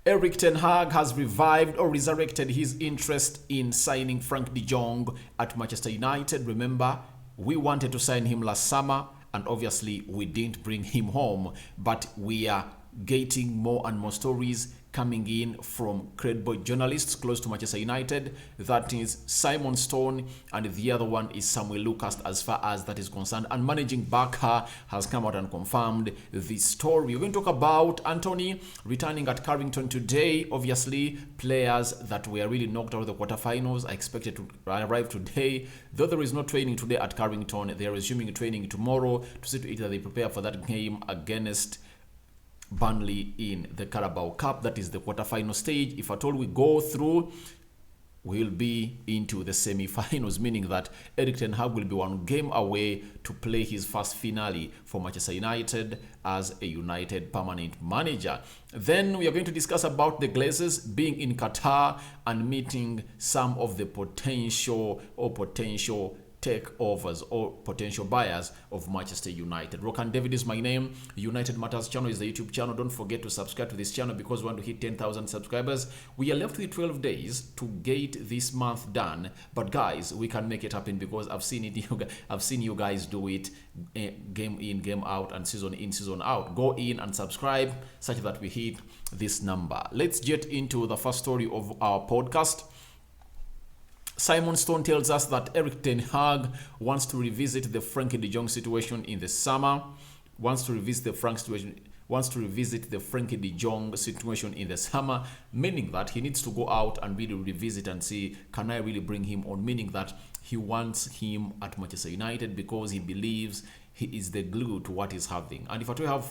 Erik ten Hag has revived or resurrected his interest in signing Frank de Jong at Manchester United. Remember, we wanted to sign him last summer, and obviously we didn't bring him home, but we are getting more and more stories coming in from credible journalists close to Manchester United. That is Simon Stone, and the other one is Samuel Lucas as far as that is concerned. And managing Barca has come out and confirmed this story. We're going to talk about Antony returning at Carrington today. Obviously, players that were really knocked out of the quarterfinals are expected to arrive today. Though there is no training today at Carrington, they are resuming training tomorrow to see to it that they prepare for that game against Burnley in the Carabao Cup. That is the quarterfinal stage. If at all we go through, we'll be into the semi-finals, meaning that Erik ten Hag will be one game away to play his first finale for Manchester United as a United permanent manager. Then we are going to discuss about the Glazers being in Qatar and meeting some of the potential takeovers or potential buyers of Manchester United. Rokan David is my name. United Matters channel is the YouTube channel. Don't forget to subscribe to this channel because we want to hit 10,000 subscribers. We are left with 12 days to get this month done, but guys, we can make it happen because I've seen it. I've seen you guys do it game in, game out, and season in, season out. Go in and subscribe such that we hit this number. Let's get into the first story of our podcast. Simon Stone tells us that Erik ten Hag wants to revisit the Frankie de Jong situation in the summer. Wants to revisit the Frankie de Jong situation in the summer, meaning that he needs to go out and really revisit and see, can I really bring him on? Meaning that he wants him at Manchester United because he believes he is the glue to what he's having. And if I tell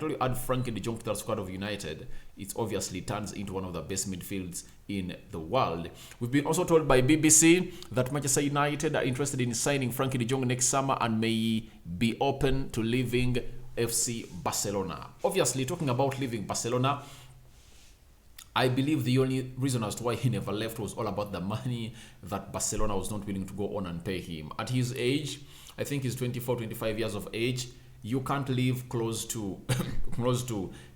you add Frankie de Jong to that squad of United, it obviously turns into one of the best midfields in the world. We've been also told by BBC that Manchester United are interested in signing Frankie de Jong next summer and may be open to leaving FC Barcelona. Obviously, talking about leaving Barcelona, I believe the only reason as to why he never left was all about the money that Barcelona was not willing to go on and pay him. At his age, I think he's 24, 25 years of age. You can't live close to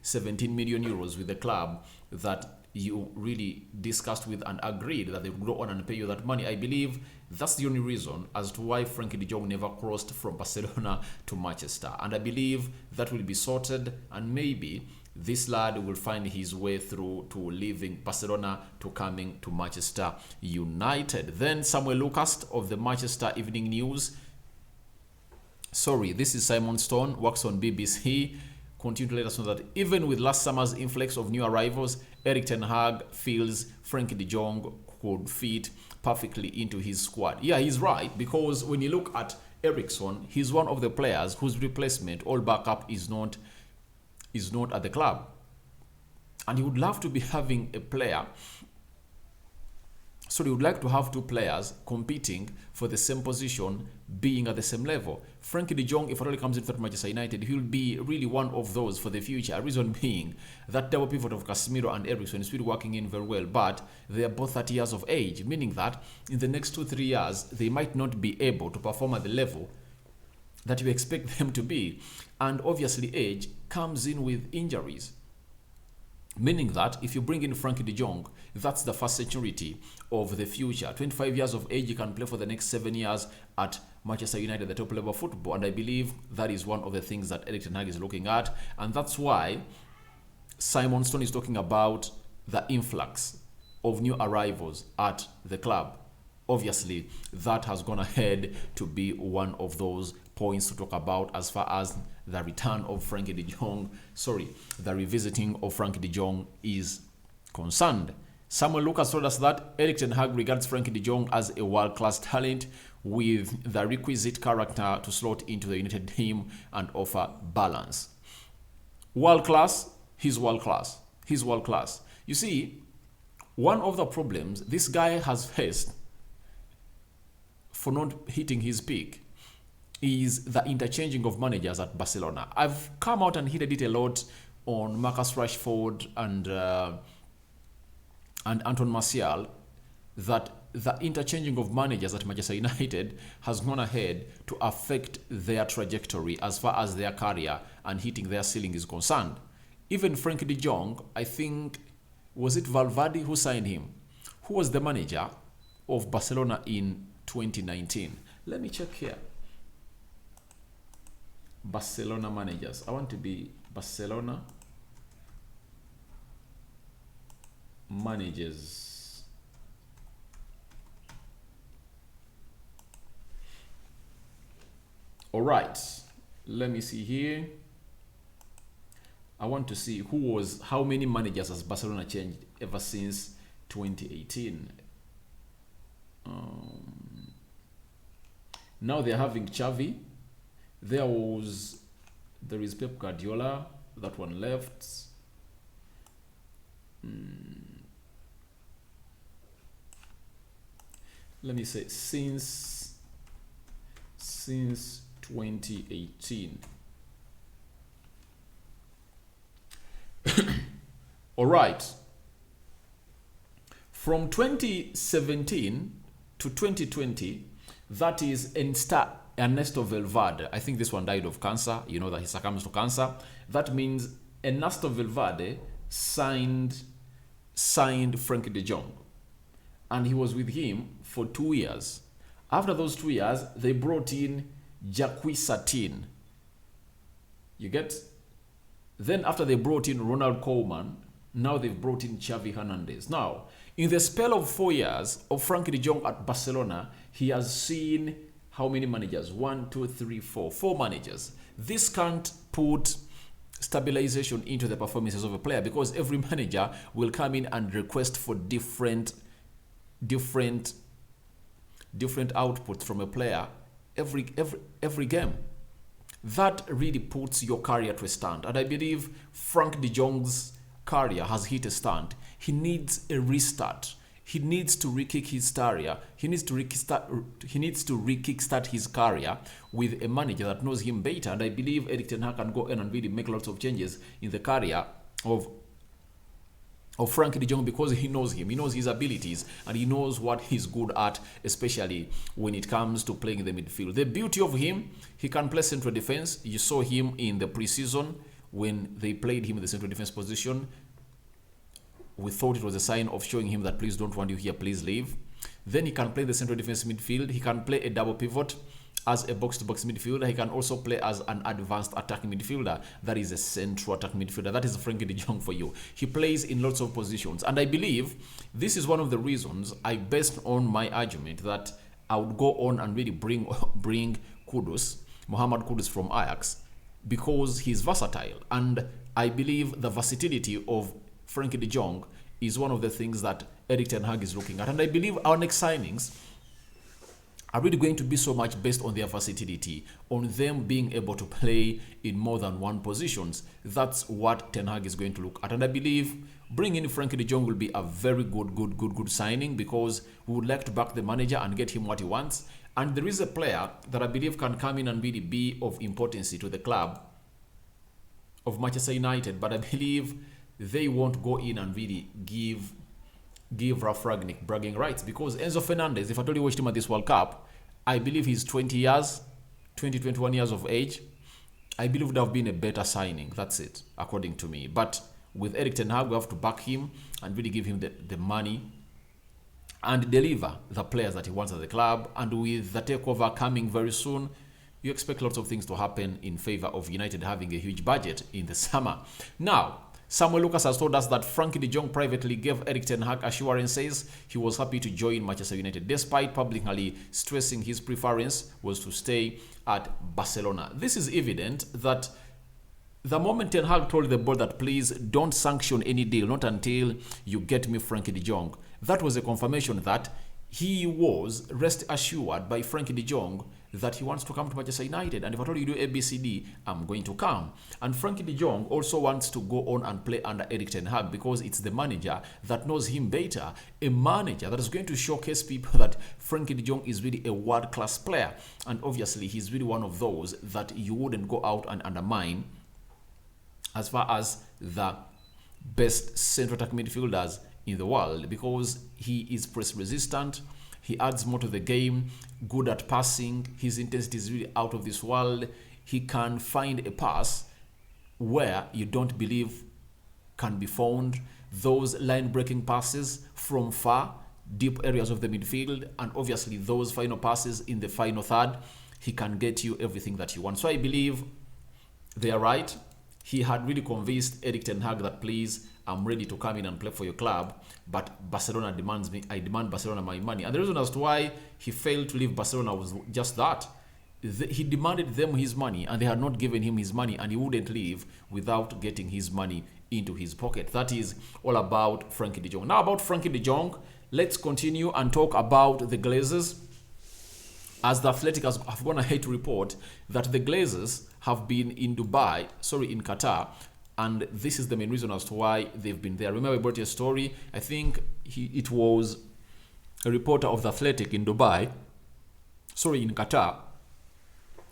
17 million euros with the club that you really discussed with and agreed that they would go on and pay you that money. I believe that's the only reason as to why Frankie de Jong never crossed from Barcelona to Manchester. And I believe that will be sorted, and maybe this lad will find his way through to leaving Barcelona to coming to Manchester United. Then Samuel Lucas of the Manchester Evening News. Sorry, this is Simon Stone, works on BBC. Continue to let us know that even with last summer's influx of new arrivals, Erik ten Hag feels Frankie de Jong could fit perfectly into his squad. Yeah, he's right, because when you look at Eriksson, he's one of the players whose replacement, all backup, is not at the club. And he would love to be having a player. So he would like to have two players competing for the same position, being at the same level. Frankie de Jong, if it really comes into Manchester United, he will be really one of those for the future. Reason being that double pivot of Casemiro and Eriksson is really working in very well, but they are both 30 years of age, meaning that in the next 2-3 years, they might not be able to perform at the level that you expect them to be. And obviously age comes in with injuries. Meaning that if you bring in Frankie de Jong, that's the first security of the future. 25 years of age, you can play for the next 7 years at Manchester United, the top level of football. And I believe that is one of the things that Erik ten Hag is looking at. And that's why Simon Stone is talking about the influx of new arrivals at the club. Obviously, that has gone ahead to be one of those points to talk about as far as the return of Frankie de Jong, the revisiting of Frankie de Jong is concerned. Samuel Lucas told us that Erik ten Hag regards Frankie de Jong as a world-class talent with the requisite character to slot into the United team and offer balance. World-class, he's world-class. He's world-class. You see, one of the problems this guy has faced for not hitting his peak is the interchanging of managers at Barcelona. I've come out and hinted it a lot on Marcus Rashford and Anton Martial, that the interchanging of managers at Manchester United has gone ahead to affect their trajectory as far as their career and hitting their ceiling is concerned. Even Frankie de Jong, I think Was it Valverde who signed him? Who was the manager of Barcelona in 2019? Let me check here. Barcelona managers. I want to be Barcelona managers. All right. Let me see here. I want to see how many managers has Barcelona changed ever since 2018. Now they're having Xavi. There is Pep Guardiola. That one left. Let me say since 2018. All right. From 2017 to 2020, that is Ernesto Valverde. I think this one died of cancer. You know that he succumbed to cancer. That means Ernesto Valverde signed Frenkie de Jong. And he was with him for 2 years. After those 2 years, they brought in Jacques Satin. You get? Then after they brought in Ronald Koeman, now they've brought in Xavi Hernandez. Now, in the spell of 4 years of Frenkie de Jong at Barcelona, he has seen how many managers? 1, 2, 3, 4. 4 managers. This can't put stabilization into the performances of a player because every manager will come in and request for different outputs from a player every game. That really puts your career to a stand. And I believe Frank de Jong's career has hit a stand. He needs a restart. He needs to re-kick his career. He needs to re-kickstart his career with a manager that knows him better. And I believe Erik ten Hag can go in and really make lots of changes in the career of Frenkie de Jong because he knows him, he knows his abilities, and he knows what he's good at, especially when it comes to playing in the midfield. The beauty of him, he can play central defense. You saw him in the preseason when they played him in the central defense position. We thought it was a sign of showing him that please don't want you here, please leave. Then he can play the central defense midfield. He can play a double pivot as a box-to-box midfielder. He can also play as an advanced attacking midfielder. That is a central attacking midfielder. That is Frenkie de Jong for you. He plays in lots of positions. And I believe this is one of the reasons I based on my argument that I would go on and really bring Mohamed Kudus from Ajax, because he's versatile. And I believe the versatility of Frenkie de Jong is one of the things that Erik ten Hag is looking at. And I believe our next signings are really going to be so much based on their versatility, on them being able to play in more than one positions. That's what Ten Hag is going to look at. And I believe bringing in Frenkie de Jong will be a very good signing, because we would like to back the manager and get him what he wants. And there is a player that I believe can come in and really be of importance to the club of Manchester United, but I believe they won't go in and really give Ralf Rangnick bragging rights, because Enzo Fernandez, if I told you watched him at this World Cup, I believe he's 21 years of age. I believe would have been a better signing. That's it, according to me. But with Erik ten Hag, we have to back him and really give him the money and deliver the players that he wants at the club. And with the takeover coming very soon, you expect lots of things to happen in favor of United having a huge budget in the summer. Now, Samuel Lucas has told us that Frenkie de Jong privately gave Erik ten Hag assurances he was happy to join Manchester United, despite publicly stressing his preference was to stay at Barcelona. This is evident that the moment Ten Hag told the board that please don't sanction any deal, not until you get me Frenkie de Jong, that was a confirmation that he was rest assured by Frenkie de Jong that he wants to come to Manchester United. And if I told you do ABCD, I'm going to come. And Frenkie de Jong also wants to go on and play under Erik ten Hag, because it's the manager that knows him better. A manager that is going to showcase people that Frenkie de Jong is really a world-class player. And obviously, he's really one of those that you wouldn't go out and undermine as far as the best central attack midfielders in the world, because he is press resistant. He adds more to the game, good at passing. His intensity is really out of this world. He can find a pass where you don't believe can be found. those line-breaking passes from far, deep areas of the midfield, and obviously those final passes in the final third. He can get you everything that you want. So I believe they are right. He had really convinced Erik ten Hag that, please, I'm ready to come in and play for your club, but Barcelona demands me. I demand Barcelona my money. And the reason as to why he failed to leave Barcelona was just that. He demanded them his money, and they had not given him his money, and he wouldn't leave without getting his money into his pocket. That is all about Frankie De Jong. Now about Frankie De Jong, let's continue and talk about the Glazers. As the Athletic have gone ahead to report that the Glazers have been in Qatar, and this is the main reason as to why they've been there. Remember, I brought you a story. I think it was a reporter of the Athletic in Qatar,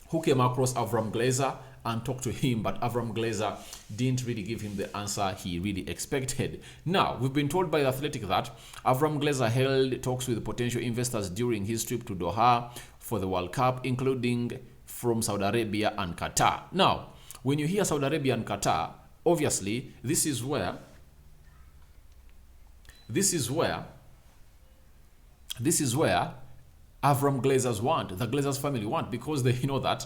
who came across Avram Glazer and talked to him, but Avram Glazer didn't really give him the answer he really expected. Now, we've been told by the Athletic that Avram Glazer held talks with potential investors during his trip to Doha for the World Cup, including from Saudi Arabia and Qatar. Now, when you hear Saudi Arabia and Qatar, obviously, this is where Avram Glazers want, the Glazers family want, because they know that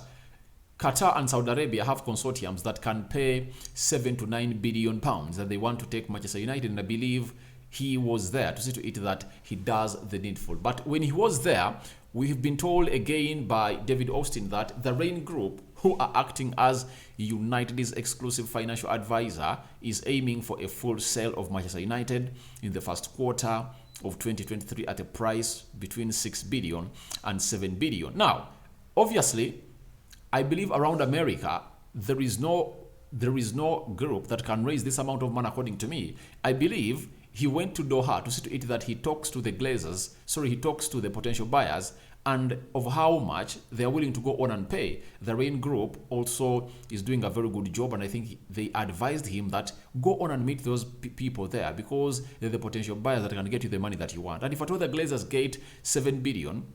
Qatar and Saudi Arabia have consortiums that can pay 7 to 9 billion pounds that they want to take Manchester United, and I believe he was there to see to it that he does the needful. But when he was there, we have been told again by David Austin that the Rain Group, who are acting as United's exclusive financial advisor, is aiming for a full sale of Manchester United in the first quarter of 2023 at a price between 6 billion and 7 billion. Now, obviously, I believe around America, there is no group that can raise this amount of money, according to me. I believe he went to Doha to see to it that he talks to the Glazers, he talks to the potential buyers, and of how much they are willing to go on and pay. The Rain Group also is doing a very good job, and I think they advised him that go on and meet those people there, because they're the potential buyers that can get you the money that you want. And if at all the Glazers get 7 billion,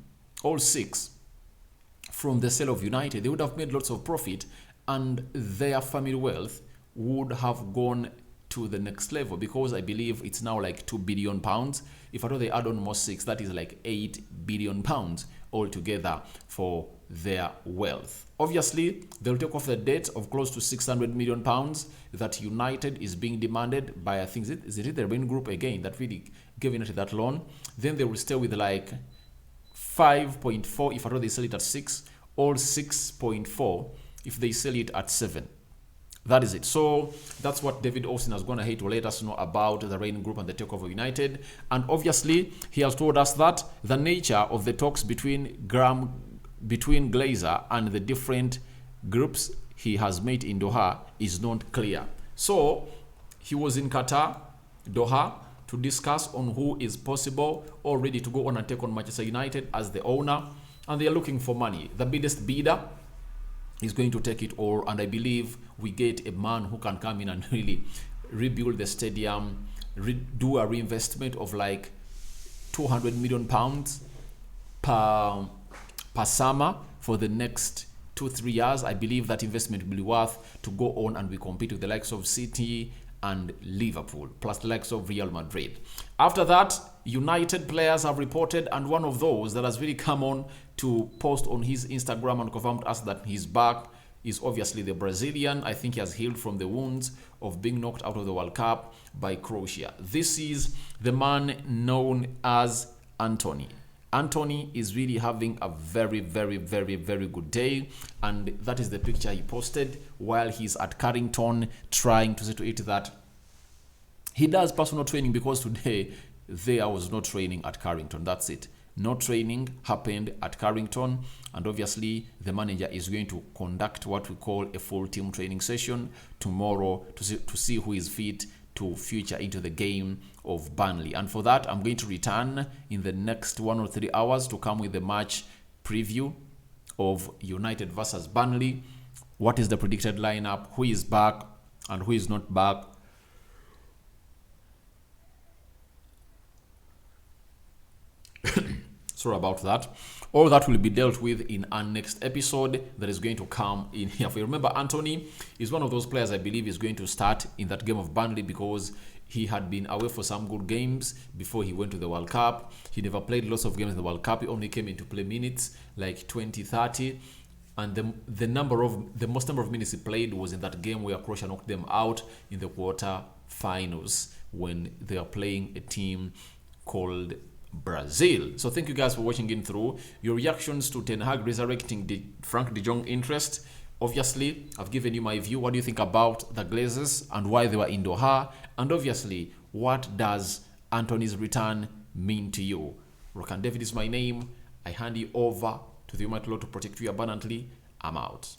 all 6, from the sale of United, they would have made lots of profit, and their family wealth would have gone to the next level, because I believe it's now like 2 billion pounds. If at all they add on more 6, that is like 8 billion pounds altogether for their wealth. Obviously, they'll take off the debt of close to 600 million pounds that United is being demanded by, I think, is it the Rain Group again that really gave United that loan? Then they will stay with like 5.4 if at all they sell it at 6, or 6.4 if they sell it at 7. That is it. So that's what David Austin has gone ahead to let us know about the Rain Group and the takeover of United. And obviously, he has told us that the nature of the talks between Glazer and the different groups he has made in Doha is not clear. So he was in Qatar, Doha, to discuss on who is possible or ready to go on and take on Manchester United as the owner, and they are looking for money. The biggest bidder is going to take it all, and I believe we get a man who can come in and really rebuild the stadium, do a reinvestment of like 200 million pounds per summer for the next 2-3 years. I believe that investment will be worth to go on and we compete with the likes of City and Liverpool, plus the likes of Real Madrid. After that, United players have reported, and one of those that has really come on to post on his Instagram and confirmed us that he's back is obviously the Brazilian. I think he has healed from the wounds of being knocked out of the World Cup by Croatia. This is the man known as Antony. Antony is really having a very, very, very, very good day, and that is the picture he posted while he's at Carrington trying to see to it that he does personal training, because today there was no training at Carrington. That's it. No training happened at Carrington, and obviously the manager is going to conduct what we call a full team training session tomorrow to see who is fit to feature into the game of Burnley. And for that, I'm going to return in the next 1 or 3 hours to come with the match preview of United versus Burnley. What is the predicted lineup? Who is back and who is not back? Sorry about that. All that will be dealt with in our next episode that is going to come in here. If you remember, Antony is one of those players I believe is going to start in that game of Burnley, because He had been away for some good games before he went to the World Cup. He never played lots of games in the World Cup. He only came in to play minutes, like 20, 30. And the most number of minutes he played was in that game where Croatia knocked them out in the quarter finals when they are playing a team called Brazil. So thank you guys for watching in through. Your reactions to Ten Hag resurrecting Frank De Jong interest. Obviously, I've given you my view. What do you think about the Glazers and why they were in Doha? And obviously, what does Antony's return mean to you? Rokan David is my name. I hand you over to the Almighty Lord to protect you abundantly. I'm out.